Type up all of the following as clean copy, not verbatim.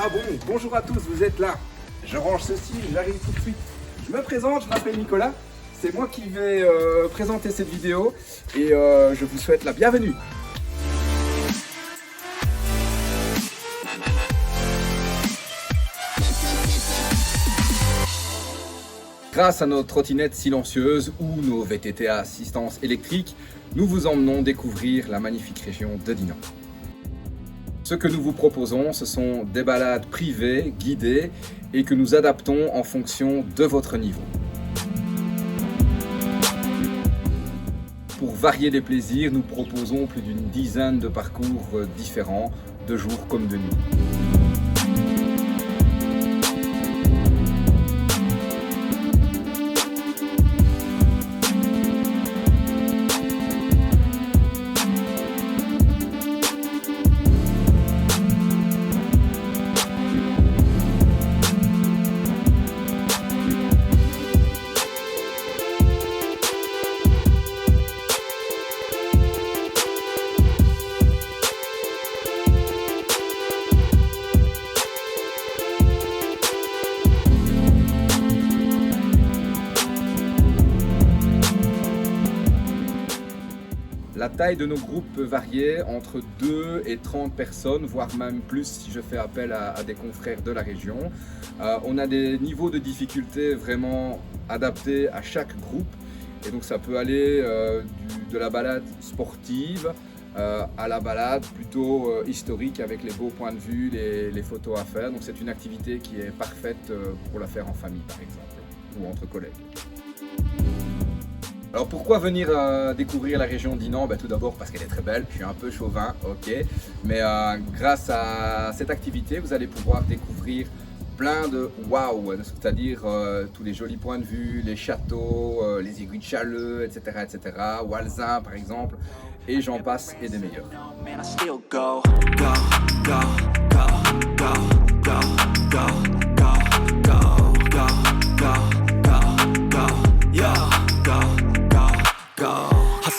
Ah bon, bonjour à tous, vous êtes là. Je range ceci, j'arrive tout de suite. Je me présente, je m'appelle Nicolas. C'est moi qui vais présenter cette vidéo et je vous souhaite la bienvenue. Grâce à nos trottinettes silencieuses ou nos VTT à assistance électrique, nous vous emmenons découvrir la magnifique région de Dinan. Ce que nous vous proposons, ce sont des balades privées, guidées et que nous adaptons en fonction de votre niveau. Pour varier les plaisirs, nous proposons plus d'une dizaine de parcours différents, de jour comme de nuit. La taille de nos groupes peut varier entre 2 et 30 personnes, voire même plus si je fais appel à des confrères de la région. On a des niveaux de difficulté vraiment adaptés à chaque groupe. Et donc ça peut aller de la balade sportive à la balade plutôt historique avec les beaux points de vue, les photos à faire. Donc c'est une activité qui est parfaite pour la faire en famille par exemple, ou entre collègues. Alors pourquoi venir découvrir la région Dinan? Tout d'abord parce qu'elle est très belle, je suis un peu chauvin, ok. Mais grâce à cette activité, vous allez pouvoir découvrir plein de waouh, c'est-à-dire tous les jolis points de vue, les châteaux, les aiguilles de Challeux, etc. Walsin par exemple, et j'en passe et des meilleurs.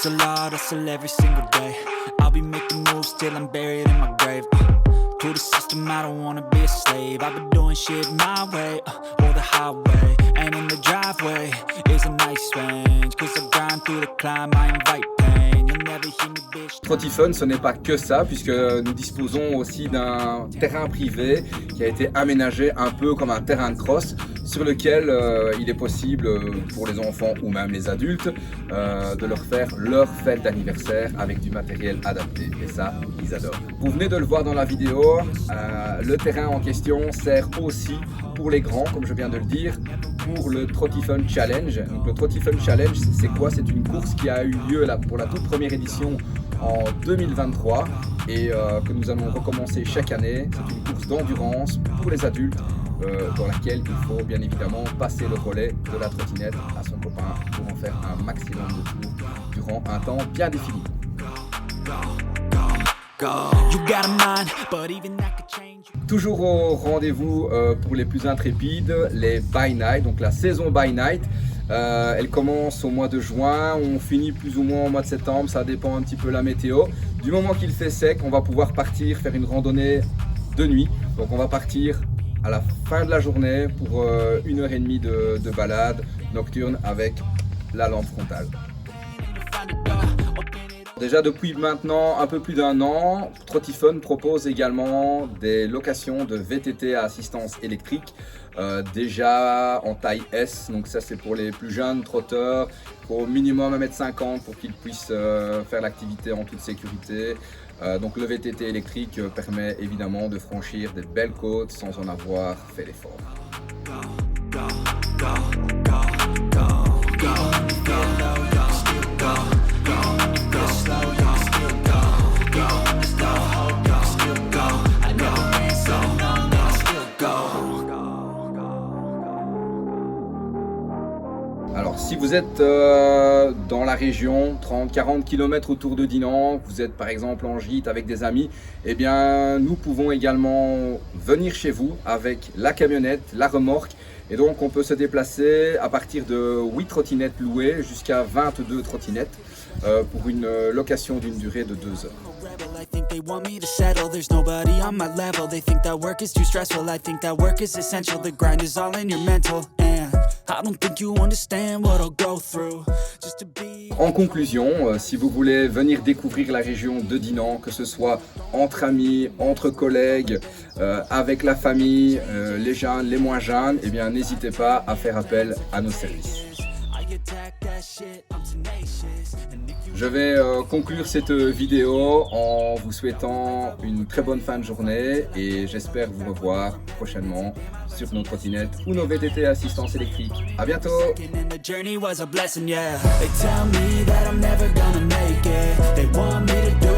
Hustle hard, hustle every single day. I'll be making moves till I'm buried in my grave. To the system, I don't wanna be a slave. I've been doing shit my way, or the highway. And in the driveway is a nice range. Cause I grind through the climb, I invite pain. You'll never hear me, bitch. Trottifun, ce n'est pas que ça, puisque nous disposons aussi d'un terrain privé qui a été aménagé un peu comme un terrain de cross, sur lequel il est possible pour les enfants ou même les adultes de leur faire leur fête d'anniversaire avec du matériel adapté, et ça, ils adorent. Vous venez de le voir dans la vidéo, le terrain en question sert aussi pour les grands, comme je viens de le dire, pour le Trottifun Challenge. Donc le Trottifun Challenge, c'est quoi? C'est une course qui a eu lieu pour la toute première édition en 2023 et que nous allons recommencer chaque année. C'est une course d'endurance pour les adultes dans laquelle il faut bien évidemment passer le relais de la trottinette à son copain pour en faire un maximum de tours durant un temps bien défini. Toujours au rendez-vous pour les plus intrépides, les By Night, donc la saison By Night. Elle commence au mois de juin, on finit plus ou moins au mois de septembre, ça dépend un petit peu de la météo. Du moment qu'il fait sec, on va pouvoir partir faire une randonnée de nuit. Donc on va partir à la fin de la journée pour 1h30 de balade nocturne avec la lampe frontale. Déjà depuis maintenant un peu plus d'un an, Trottifun propose également des locations de VTT à assistance électrique, déjà en taille S, donc ça c'est pour les plus jeunes trotteurs, au minimum 1,50 m pour qu'ils puissent faire l'activité en toute sécurité. Donc le VTT électrique permet évidemment de franchir des belles côtes sans en avoir fait l'effort. Alors si vous êtes dans la région, 30-40 km autour de Dinan, vous êtes par exemple en gîte avec des amis, eh bien nous pouvons également venir chez vous avec la camionnette, la remorque, et donc on peut se déplacer à partir de 8 trottinettes louées jusqu'à 22 trottinettes pour une location d'une durée de 2 heures. they want me to settle. There's nobody on my level. They think that work is too stressful. I think that work is essential. The grind is all in your mental. And I don't think you understand what I'll go through just to be. En conclusion, si vous voulez venir découvrir la région de Dinan, que ce soit entre amis, entre collègues, avec la famille, les jeunes, les moins jeunes, eh bien n'hésitez pas à faire appel à nos services. Je vais conclure cette vidéo en vous souhaitant une très bonne fin de journée et j'espère vous revoir prochainement sur nos trottinettes ou nos VTT à assistance électrique. À bientôt! The journey was a blessing, yeah. They tell me that I'm never gonna make it. They want me to do